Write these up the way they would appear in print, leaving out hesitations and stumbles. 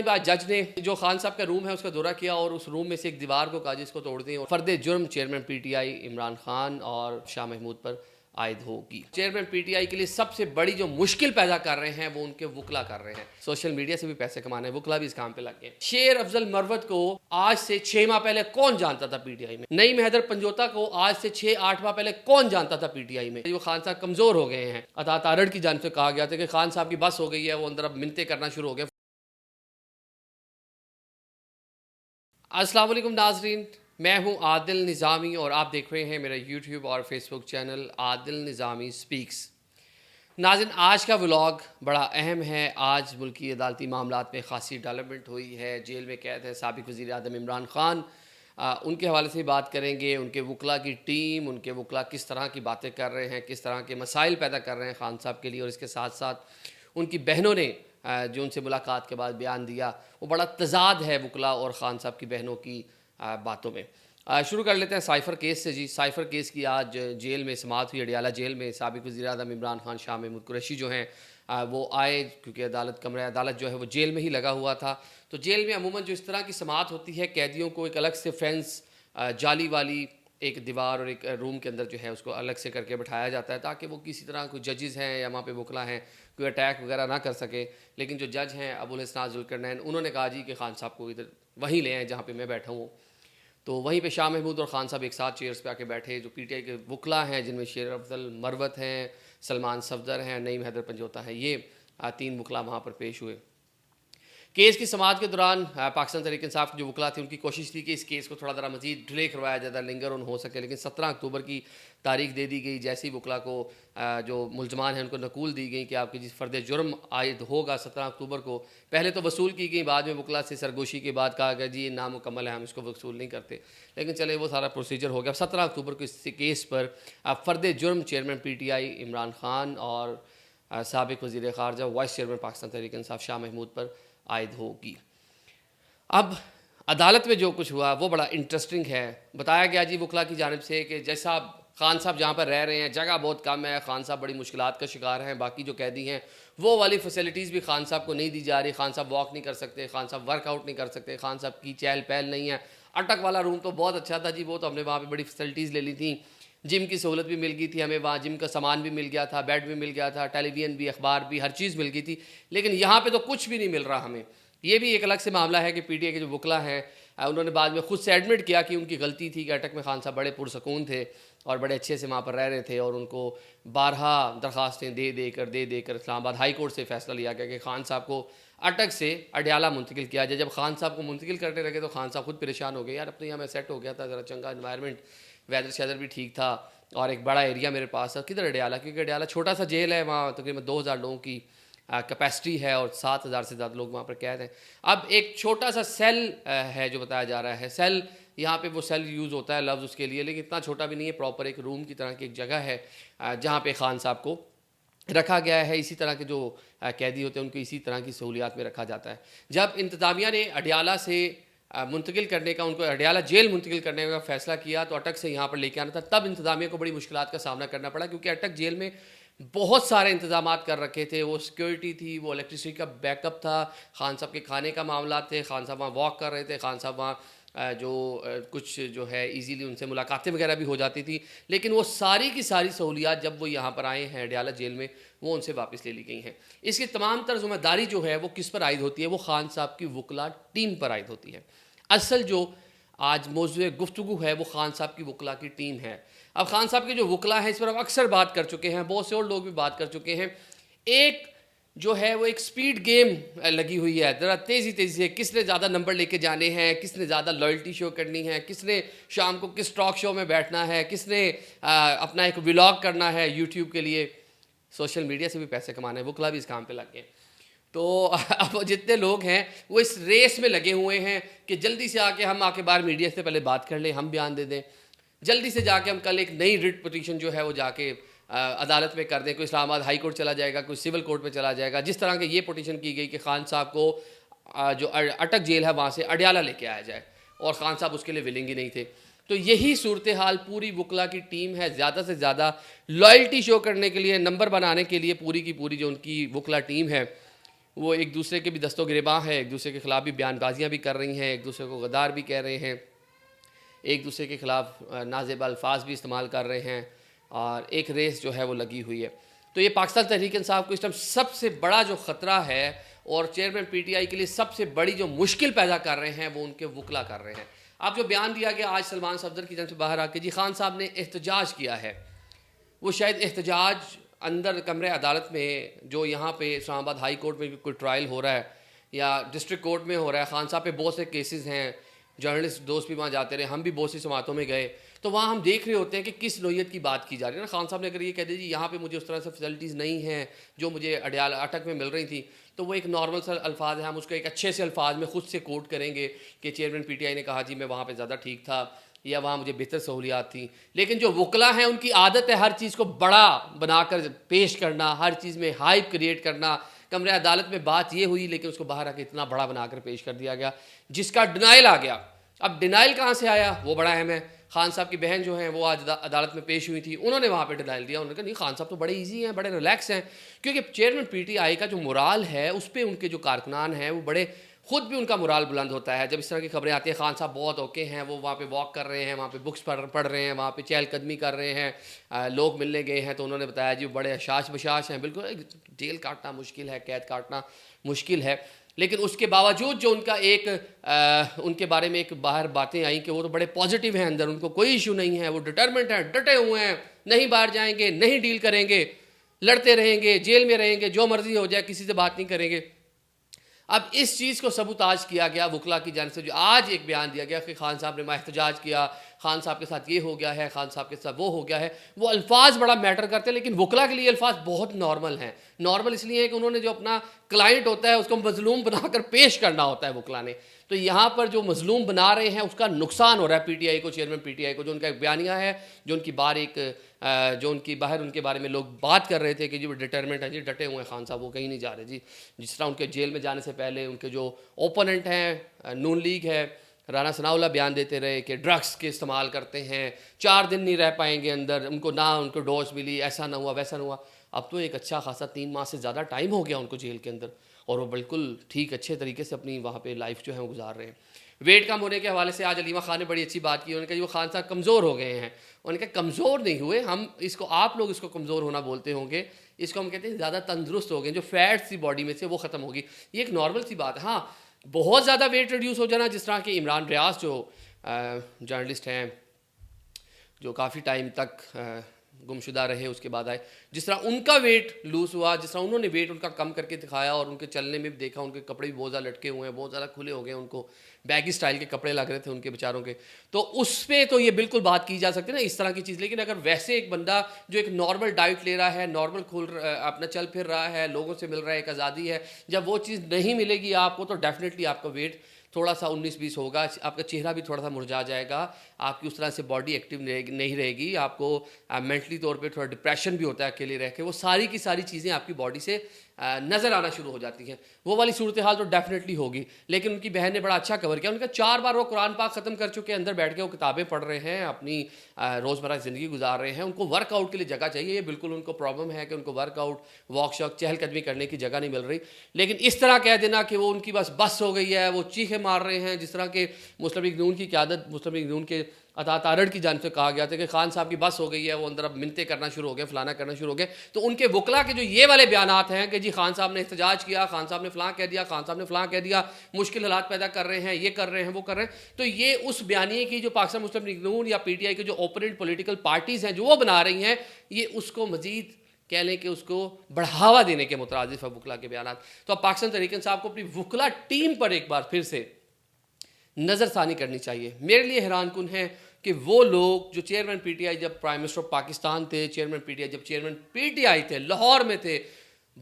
जानिब आज जज ने जो खान साहब का रूम है उसका दौरा किया और उस रूम में से एक दीवार को कहा जिसको तोड़ दें और फर्द जुर्म चेयरमैन पीटीआई इमरान खान और शाह महमूद पर आयद होगी। चेयरमैन पीटीआई के लिए सबसे बड़ी जो मुश्किल पैदा कर रहे हैं वो उनके वुकला कर रहे हैं। सोशल मीडिया से भी पैसे कमाने हैं, वुकला भी इस काम पे लग गए। शेर अफजल मरवत को आज से 6 माह पहले कौन जानता था पीटीआई में? नईम हैदर पंजोता को आज से 6-8 माह पहले कौन जानता था पीटीआई में? वो खान साहब कमजोर हो गए हैं। अता तारड़ की जानिब से कहा गया था कि खान साहब की बस हो गई है, वो अंदर अब मिन्नतें करना शुरू हो गए। अस्सलाम वालेकुम नाजरीन, मैं हूं आदिल निज़ामी और आप देख रहे हैं मेरा यूट्यूब और फेसबुक चैनल आदिल निज़ामी स्पीक्स। नाज़रीन, आज का व्लॉग बड़ा अहम है। आज मुल्की अदालती मामलात में ख़ासी डेवलपमेंट हुई है। जेल में कैद है साबिक़ वज़ीर आज़म इमरान खान। उनके हवाले से बात करेंगे। उनके वकला की टीम, उनके वकला किस तरह की बातें कर रहे हैं, किस तरह के मसाइल पैदा कर रहे हैं खान साहब के लिए, और इसके साथ साथ उनकी बहनों ने जो उनसे मुलाकात के बाद बयान दिया, वो बड़ा तज़ाद है वकला और ख़ान साहब की बहनों की बातों में। शुरू कर लेते हैं साइफ़र केस से। जी, साइफ़र केस की आज जेल में समाअत हुई। अडियाला जेल में साबिक़ वज़ीर आज़म इमरान खान, शाह महमूद कुरैशी जो हैं वो आए, क्योंकि कमरा अदालत जो है वो जेल में ही लगा हुआ था। तो जेल में अमूमन जो इस तरह की समाअत होती है, कैदियों को एक अलग से फेंस, जाली वाली एक दीवार और एक रूम के अंदर जो है उसको अलग से करके बिठाया जाता है, ताकि वो किसी तरह कोई जजेस हैं या वहाँ पे वकला हैं कोई अटैक वगैरह ना कर सके। लेकिन जो जज हैं अबुल हसन जुल्करनैन, उन्होंने कहा जी कि खान साहब को इधर वहीं ले आएँ जहाँ पे मैं बैठा हूँ। तो वहीं पे शाह महमूद और खान साहब एक साथ चेयर्स पे आके बैठे। जो पीटीआई के वकला हैं, जिनमें शेर अफजल मरवत हैं, सलमान सफदर हैं, नईम हैदर पंजोता है, ये 3 वकला वहाँ पर पेश हुए। केस की समाअत के दौरान पाकिस्तान तहरीक इंसाफ के जो वकला थे उनकी कोशिश थी कि इस केस को थोड़ा ज़रा मज़ीद डिले करवाया जाए, लिंगर ऑन हो सके। लेकिन 17 अक्टूबर की तारीख दे दी गई। जैसे ही वकला को जो मुलजमान हैं उनको नकूल दी गई कि आपकी जिस फ़र्द जुर्म आयद होगा 17 अक्टूबर को, पहले तो वसूल की गई, बाद में वकला से सरगोशी के बाद कहा गया जी ये नामुकम्मल है, हम इसको वसूल नहीं करते। लेकिन चले वो सारा प्रोसीजर हो गया। 17 अक्टूबर को इस केस पर फ़र्द जुर्म चेयरमैन पीटीआई इमरान खान और साबिक़ वज़ीर ख़ारजा वाइस चेयरमैन पाकिस्तान तहरीक इंसाफ शाह महमूद पर आयद होगी। अब अदालत में जो कुछ हुआ वो बड़ा इंटरेस्टिंग है। बताया गया जी वकला की जानिब से कि जैसा खान साहब जहाँ पर रह रहे हैं जगह बहुत कम है, खान साहब बड़ी मुश्किलात का शिकार हैं, बाकी जो कैदी हैं वो वाली फैसिलिटीज़ भी खान साहब को नहीं दी जा रही। खान साहब वॉक नहीं कर सकते, खान साहब वर्कआउट नहीं कर सकते, खान साहब की चहल पहल नहीं है। अटक वाला रूम तो बहुत अच्छा था जी, वो तो हमने वहाँ पर बड़ी फैसिलिटीज़ ले ली थी। जिम की सहूलत भी मिल गई थी हमें, वहाँ जिम का सामान भी मिल गया था, बेड भी मिल गया था, टेलीविज़न भी, अखबार भी, हर चीज़ मिल गई थी। लेकिन यहाँ पे तो कुछ भी नहीं मिल रहा हमें। ये भी एक अलग से मामला है कि पीटीआई के जो वकला हैं उन्होंने बाद में खुद से एडमिट किया कि उनकी गलती थी कि अटक में खान साहब बड़े पुरसकून थे और बड़े अच्छे से वहाँ पर रह रहे थे, और उनको 12 दरख्वास्तें दे देकर इस्लामाबाद हाई कोर्ट से फ़ैसला लिया गया कि खान साहब को अटक से अडियाला मुंतकिल किया जाए। जब खान साहब को मुंतकिल करने लगे तो खान साहब खुद परेशान हो गए, यार अब तो यहाँ मैं सेट हो गया था, ज़रा चंगा इन्वायरमेंट, वेदर शेदर भी ठीक था और एक बड़ा एरिया मेरे पास था। किधर अडियाला? क्योंकि अडियाला छोटा सा जेल है, वहाँ तकरीबन 2000 लोगों की कैपेसिटी है और 7000 से ज़्यादा लोग वहाँ पर कैद हैं। अब एक छोटा सा सेल है जो बताया जा रहा है। सेल, यहाँ पे वो सेल यूज़ होता है लफ्ज़ उसके लिए, लेकिन इतना छोटा भी नहीं है, प्रॉपर एक रूम की तरह की एक जगह है जहाँ पे खान साहब को रखा गया है। इसी तरह के जो कैदी होते हैं उनको इसी तरह की सहूलियात में रखा जाता है। जब इंतज़ामिया ने अडियाला से मुंतकिल करने का, उनको अडियाला जेल मुंतकिल करने का फ़ैसला किया तो अटक से यहाँ पर लेके आना था, तब इंतज़ामिया को बड़ी मुश्किलात का सामना करना पड़ा, क्योंकि अटक जेल में बहुत सारे इंतज़ामात कर रखे थे। वो सिक्योरिटी थी, वो इलेक्ट्रिसिटी का बैकअप था, खान साहब के खाने का मामला थे, खान साहब वहाँ वॉक कर रहे थे, खान साहब वहाँ कुछ जो है इजीली उनसे मुलाकातें वगैरह भी हो जाती थी। लेकिन वो सारी की सारी सहूलियात जब वो यहाँ पर आए हैं अडियाला जेल में, वो उनसे वापस ले ली गई हैं। इसकी तमाम तर ज़िम्मेदारी जो है वो किस पर आयद होती है? वो खान साहब की वकला टीम पर आयद होती है। असल जो आज मौजूद गुफ्तगू है वो खान साहब की वकला की टीम है। अब खान साहब के जो वकला हैं इस पर हम अक्सर बात कर चुके हैं, बहुत से और लोग भी बात कर चुके हैं। एक जो है वो एक स्पीड गेम लगी हुई है, ज़रा तेज़ी से किसने ज़्यादा नंबर लेके जाने हैं, किसने ज़्यादा लॉयल्टी शो करनी है, किसने शाम को किस टॉक शो में बैठना है, किसने अपना एक व्लॉग करना है यूट्यूब के लिए। सोशल मीडिया से भी पैसे कमाना है, वकला भी इस काम पे लग गए। तो अब जितने लोग हैं वो इस रेस में लगे हुए हैं कि जल्दी से हम आके बाहर मीडिया से पहले बात कर लें, हम बयान दे दें, जल्दी से जाके हम कल एक नई रिट पिटीशन जो है वो जाके अदालत में कर दें। कोई इस्लामाबाद हाई कोर्ट चला जाएगा, कोई सिविल कोर्ट में चला जाएगा। जिस तरह की ये पिटीशन की गई कि खान साहब को जो अटक जेल है वहाँ से अडियाला लेके आया जाए, और खान साहब उसके लिए विलिंग ही नहीं थे। तो यही सूरत हाल पूरी वकला की टीम है। ज़्यादा से ज़्यादा लॉयल्टी शो करने के लिए, नंबर बनाने के लिए पूरी की पूरी जो उनकी वकला टीम है वो एक दूसरे के भी दस्तो गिरेबां हैं, एक दूसरे के ख़िलाफ़ भी बयानबाजियाँ भी कर रही हैं, एक दूसरे को गद्दार भी कह रहे हैं, एक दूसरे के ख़िलाफ़ नाज़ेब अल्फाज भी इस्तेमाल कर रहे हैं, और एक रेस जो है वो लगी हुई है। तो ये पाकिस्तान तहरीक इंसाफ को इस टाइम सबसे बड़ा जो ख़तरा है और चेयरमैन पीटीआई के लिए सबसे बड़ी जो मुश्किल पैदा कर रहे हैं वो उनके वकला कर रहे हैं। अब जो बयान दिया गया आज सलमान सफदर की जानब से बाहर आके, जी खान साहब ने एहतजाज किया है, वो शायद एहतजाज अंदर कमरे अदालत में जो यहाँ पे इस्लामाबाद हाई कोर्ट में भी कोई ट्रायल हो रहा है या डिस्ट्रिक्ट कोर्ट में हो रहा है, खान साहब पे बहुत से केसेस हैं, जर्नलिस्ट दोस्त भी वहाँ जाते रहे, हम भी बहुत सी समातों में गए, तो वहाँ हम देख रहे होते हैं कि किस नोयत की बात की जा रही है ना। खान साहब ने अगर ये कह दिया जी यहाँ पे मुझे उस तरह से फैसिलिटीज़ नहीं हैं जो मुझे अडयाल अटक में मिल रही थी, तो वो एक नॉर्मल सा अल्फाज है, हम उसको एक अच्छे से अल्फाज में ख़ुद से कोट करेंगे कि चेयरमैन पीटीआई ने कहा जी मैं वहाँ पर ज़्यादा ठीक था या वहाँ मुझे बेहतर सहूलियात थी। लेकिन जो वकला हैं उनकी आदत है हर चीज़ को बड़ा बनाकर पेश करना, हर चीज़ में हाइप क्रिएट करना। कमरे अदालत में बात ये हुई लेकिन उसको बाहर आके इतना बड़ा बनाकर पेश कर दिया गया जिसका डिनाइल आ गया। अब डिनाइल कहाँ से आया वो बड़ा अहम है। खान साहब की बहन जो हैं वो आज अदालत में पेश हुई थी, उन्होंने वहाँ पे डिनाइल दिया, उन्होंने कहा नहीं खान साहब तो बड़े इजी हैं, बड़े रिलैक्स हैं, क्योंकि चेयरमैन पीटीआई का जो मोराल है उस पर उनके जो कारकुनान हैं वो बड़े खुद भी उनका मोराल बुलंद होता है। जब इस तरह की खबरें आती हैं खान साहब बहुत ओके हैं, वो वहाँ पे वॉक कर रहे हैं, वहाँ पे बुक्स पढ़ रहे हैं, वहाँ पे चहलकदमी कर रहे हैं, लोग मिलने गए हैं तो उन्होंने बताया जी बड़े अशाश बशाश हैं। बिल्कुल जेल काटना मुश्किल है, कैद काटना मुश्किल है, लेकिन उसके बावजूद जो उनका उनके बारे में एक बाहर बातें आई कि वो तो बड़े पॉजिटिव हैं, अंदर उनको कोई इशू नहीं है, वो डिटरमेंट हैं, डटे हुए हैं, नहीं बाहर जाएंगे, नहीं डील करेंगे, लड़ते रहेंगे, जेल में रहेंगे, जो मर्जी हो जाए, किसी से बात नहीं करेंगे। अब इस चीज़ को सबूताज किया गया वकला की जानिब से, जो आज एक बयान दिया गया कि खान साहब ने एहतजाज किया, खान साहब के साथ ये हो गया है, खान साहब के साथ वो हो गया है। वो अल्फाज बड़ा मैटर करते हैं, लेकिन वकला के लिए अल्फाज बहुत नॉर्मल हैं। नॉर्मल इसलिए है कि उन्होंने जो अपना क्लाइंट होता है उसको मजलूम बनाकर पेश करना होता है वकला ने। तो यहाँ पर जो मजलूम बना रहे हैं उसका नुकसान हो रहा है पीटीआई को, चेयरमैन पीटीआई को। जो उनका एक बयानिया है, जो उनकी जो उनकी बाहर उनके बारे में लोग बात कर रहे थे कि जी वो डिटरमेंट है, जी डटे हुए हैं खान साहब, वो कहीं नहीं जा रहे जी। जिस तरह उनके जेल में जाने से पहले उनके जो ओपोनेंट हैं नून लीग है, राना सनाउल्लाह बयान देते रहे कि ड्रग्स के इस्तेमाल करते हैं, 4 दिन नहीं रह पाएंगे अंदर, उनको डोज मिली, ऐसा ना हुआ वैसा ना हुआ। अब तो एक अच्छा खासा 3 माह से ज़्यादा टाइम हो गया उनको जेल के अंदर, और वो बिल्कुल ठीक अच्छे तरीके से अपनी वहाँ पे लाइफ जो है वो गुजार रहे हैं। वेट कम होने के हवाले से आज अलीमा खान ने बड़ी अच्छी बात की। उन्होंने कहा वो खान साहब कमज़ोर हो गए हैं। उन्होंने कहा कमज़ोर नहीं हुए, हम इसको, आप लोग इसको कमज़ोर होना बोलते होंगे, इसको हम कहते हैं ज़्यादा तंदुरुस्त हो गए, जो फैट्स थी बॉडी में से वो ख़त्म होगी। ये एक नॉर्मल सी बात है। हाँ, बहुत ज़्यादा वेट रिड्यूस हो जाना, जिस तरह के इमरान रियाज जो जर्नलिस्ट हैं जो काफ़ी टाइम तक गुमशुदा रहे उसके बाद आए, जिस तरह उनका वेट लूज़ हुआ, जिस तरह उन्होंने वेट उनका कम करके दिखाया, और उनके चलने में भी देखा उनके कपड़े भी बहुत ज़्यादा लटके हुए हैं, बहुत ज़्यादा खुले हो गए, उनको बैगी स्टाइल के कपड़े लग रहे थे उनके बेचारों के। तो उस पर तो ये बिल्कुल बात की जा सकती है ना, इस तरह की चीज़। लेकिन अगर वैसे एक बंदा जो एक नॉर्मल डाइट ले रहा है, नॉर्मल अपना चल फिर रहा है, लोगों से मिल रहा है, एक आज़ादी है, जब वो चीज़ नहीं मिलेगी आपको तो डेफिनेटली आपका वेट थोड़ा सा 19-20 होगा, आपका चेहरा भी थोड़ा सा मुरझा जाएगा, आपकी उस तरह से बॉडी एक्टिव नहीं रहेगी, आपको मेंटली तौर पे थोड़ा डिप्रेशन भी होता है अकेले रह के, वो सारी की सारी चीज़ें आपकी बॉडी से नज़र आना शुरू हो जाती हैं। वो वाली सूरत हाल तो डेफिनेटली होगी। लेकिन उनकी बहन ने बड़ा अच्छा कवर किया। उनका 4 बार वो कुरान पाक ख़त्म कर चुके हैं, अंदर बैठ के वो किताबें पढ़ रहे हैं, अपनी रोज़मर्रा की ज़िंदगी गुजार रहे हैं। उनको वर्कआउट के लिए जगह चाहिए, ये बिल्कुल उनको प्रॉब्लम है कि उनको वर्कआउट, वॉक शॉक, चहलकदमी करने की जगह नहीं मिल रही। लेकिन इस तरह कह देना कि वो उनकी बस हो गई है, वो चीखें मार रहे हैं, जिस तरह के मुस्लिम लीग नून की क़यादत, मुस्लिम लीग नून के अता तारड़ की जानिब से कहा गया था कि खान साहब की बस हो गई है, वो अंदर अब मिन्नतें करना शुरू हो गए, फलाना करना शुरू हो गए। तो उनके वकला के जो ये वाले बयानात हैं कि जी खान साहब ने एहतजाज किया, खान साहब ने फ़लाँ कह दिया, खान साहब ने फ़लाँ कह दिया, मुश्किल हालात पैदा कर रहे हैं, ये कर रहे हैं, वो कर रहे हैं, तो ये उस बयानिए की जो पाकिस्तान मुस्लिम लीग नून या पीटीआई के जो ओपोनेंट पॉलिटिकल पार्टीज़ हैं जो वो बना रही हैं, ये उसको मज़ीद कह लें कि उसको बढ़ावा देने के मुतरादिफ है वकला के बयानात। तो अब पाकिस्तान तहरीक इंसाफ को अपनी वकला टीम पर एक बार फिर से नज़रसानी करनी चाहिए। मेरे लिए हैरानकुन है कि वो लोग जो चेयरमैन पीटीआई जब प्राइम मिनिस्टर ऑफ पाकिस्तान थे, चेयरमैन पीटीआई जब चेयरमैन पीटीआई थे, लाहौर में थे,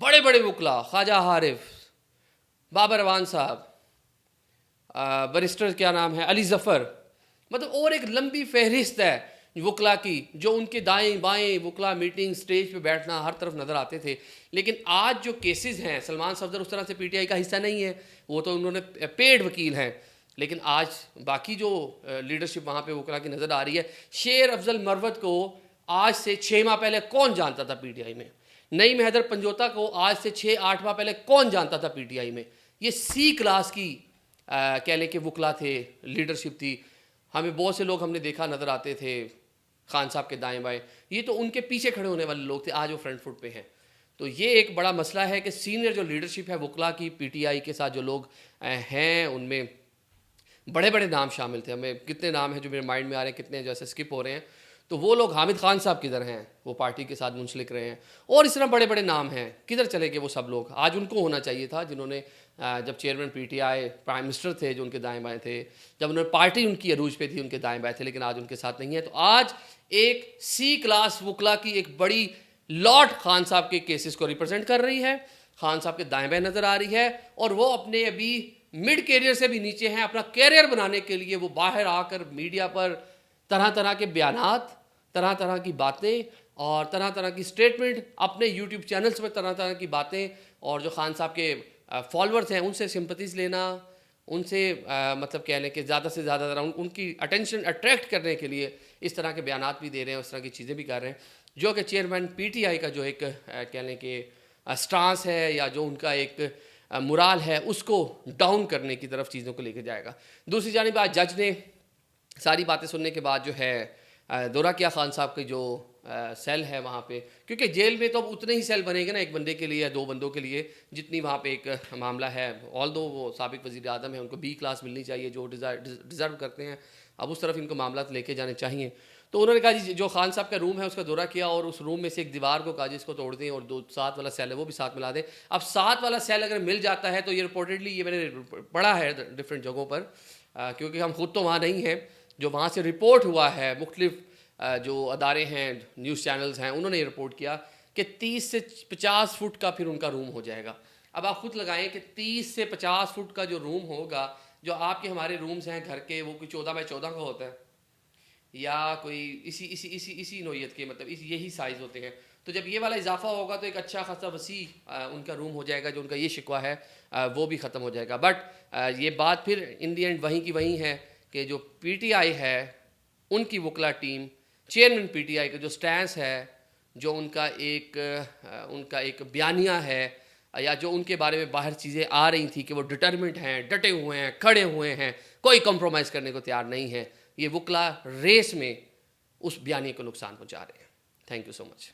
बड़े बड़े वकला, ख्वाजा हारिफ, बाबर अवान साहब, बैरिस्टर क्या नाम है, अली ज़फ़र, मतलब और एक लंबी फहरिस्त है वकला की, जो उनके दाएं बाएं वकला मीटिंग स्टेज पे बैठना हर तरफ नज़र आते थे। लेकिन आज जो केसेस हैं, सलमान सफदर उस तरह से पीटीआई का हिस्सा नहीं है, वो तो उन्होंने पेड वकील हैं। लेकिन आज बाकी जो लीडरशिप वहाँ पे वकला की नज़र आ रही है, शेर अफजल मरवत को आज से 6 माह पहले कौन जानता था पीटीआई में? नईम हैदर पंजोता को आज से 6-8 माह पहले कौन जानता था पीटीआई में। ये सी क्लास की कह लें कि वकला थे, लीडरशिप थी। हमें बहुत से लोग हमने देखा नज़र आते थे खान साहब के दाएं बाएं, ये तो उनके पीछे खड़े होने वाले लोग थे, आज वो फ्रंट फुट पे हैं। तो ये एक बड़ा मसला है कि सीनियर जो लीडरशिप है वकला की पीटीआई के साथ जो लोग हैं, उनमें बड़े बड़े नाम शामिल थे। हमें कितने नाम हैं जो मेरे माइंड में आ रहे हैं, कितने जैसे स्किप हो रहे हैं। तो वो लोग हामिद खान साहब किधर हैं, वो पार्टी के साथ मुंसलिक रहे हैं, और इस तरह बड़े बड़े नाम हैं, किधर चले गए वो सब लोग। आज उनको होना चाहिए था जिन्होंने जब चेयरमैन पीटीआई प्राइम मिनिस्टर थे जो उनके दाएं बाएं थे, जब उन्होंने पार्टी उनकी अरूज पे थी उनके दाएं बाएं थे, लेकिन आज उनके साथ नहीं है। तो आज एक सी क्लास वकला की एक बड़ी लॉट खान साहब के केसेस को रिप्रेजेंट कर रही है, खान साहब के दाएं बाएं नज़र आ रही है, और वो अपने अभी मिड कैरियर से भी नीचे हैं। अपना कैरियर बनाने के लिए वो बाहर आकर मीडिया पर तरह तरह के बयानात, तरह तरह की बातें और तरह तरह की स्टेटमेंट, अपने यूट्यूब चैनल्स पर तरह तरह की बातें, और जो खान साहब के फॉलोअर्स हैं उनसे सिंपथीज़ लेना, उनसे मतलब कह लें कि ज़्यादा से ज़्यादा उनकी अटेंशन अट्रैक्ट करने के लिए इस तरह के बयानात भी दे रहे हैं, उस तरह की चीज़ें भी कर रहे हैं, जो कि चेयरमैन पीटीआई का जो एक कह लें कि स्टांस है या जो उनका एक मुराल है उसको डाउन करने की तरफ चीज़ों को लेकर जाएगा। दूसरी जानिब आज जज ने सारी बातें सुनने के बाद जो है दौरा किया खान साहब के जो सेल है वहाँ पे, क्योंकि जेल में तो अब उतने ही सेल बनेंगे ना एक बंदे के लिए या दो बंदों के लिए जितनी वहाँ पे एक मामला है। ऑल दो वो साबिक वज़ीर आज़म है, उनको बी क्लास मिलनी चाहिए जो डिज़र्व करते हैं, अब उस तरफ इनको मामला लेके जाने चाहिए। तो उन्होंने कहा जी जो खान साहब का रूम है उसका दौरा किया, और उस रूम में से एक दीवार को कहा जी इसको तोड़ दें, और दो साथ वाला सेल है वो भी साथ मिला दें। अब साथ वाला सेल अगर मिल जाता है तो ये रिपोर्टेडली, ये मैंने पढ़ा है डिफरेंट जगहों पर, क्योंकि हम खुद तो वहाँ नहीं हैं, जो वहाँ से रिपोर्ट हुआ है मुख्तलिफ जो अदारे हैं, न्यूज़ चैनल्स हैं, उन्होंने रिपोर्ट किया कि 30 से 50 फुट का फिर उनका रूम हो जाएगा। अब आप खुद लगाएं कि 30 से 50 फुट का जो रूम होगा, जो आपके हमारे रूम्स हैं घर के, वो कोई 14 बाई 14 का होता है, या कोई इसी नोयत के, मतलब यही साइज़ होते हैं। तो जब ये वाला इजाफा होगा तो एक अच्छा खासा वसी उनका रूम हो जाएगा, जो उनका ये शिकवा है वो भी ख़त्म हो जाएगा। बट ये बात फिर इन दी एंड वहीं की वहीं है कि जो पीटीआई है उनकी वकला टीम, चेयरमैन पीटीआई का जो स्टैंस है, जो उनका एक बयानिया है, या जो उनके बारे में बाहर चीज़ें आ रही थी कि वो डिटरमिंट हैं, डटे हुए हैं, खड़े हुए हैं, कोई कॉम्प्रोमाइज़ करने को तैयार नहीं है, ये वकला रेस में उस बयानी को नुकसान पहुंचा रहे हैं। Thank you so much.